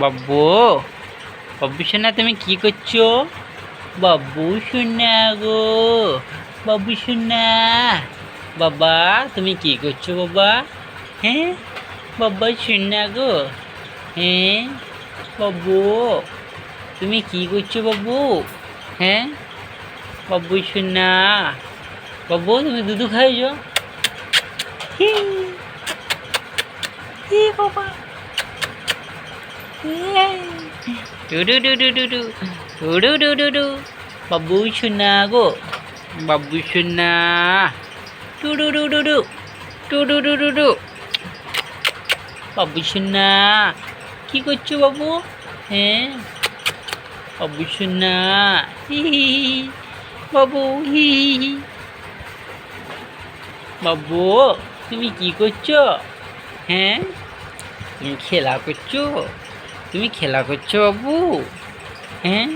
বাব্বু, বাব্বু সোনা তুমি কি করছো? বাব্বু সোনা গো, বাব্বু সোনা। বাবা তুমি কি করছো বাবা? হ্যাঁ বাবা সোনা গো। হ্যাঁ বাব্বু, তুমি কি করছো বাব্বু? হ্যাঁ বাব্বু সোনা। বাব্বু তুমি দুধু খাইছো? হি হি বাবা। ডুডু ডুডু ডুডু ডুডু ডুডু ডু। বাবু সোনা গো, বাবু সোনা। ডুডু ডুডু ডু ডুডু ডুডু ডু। বাবু সোনা কি করছো বাবু? হ্যাঁ বাবু সোনা। হি হি হি। বাবু হি হি হি। বাবু তুমি কি করছো? হ্যাঁ তুমি খেলা করছো? তুমি খেলা করছো বাবু? হ্যাঁ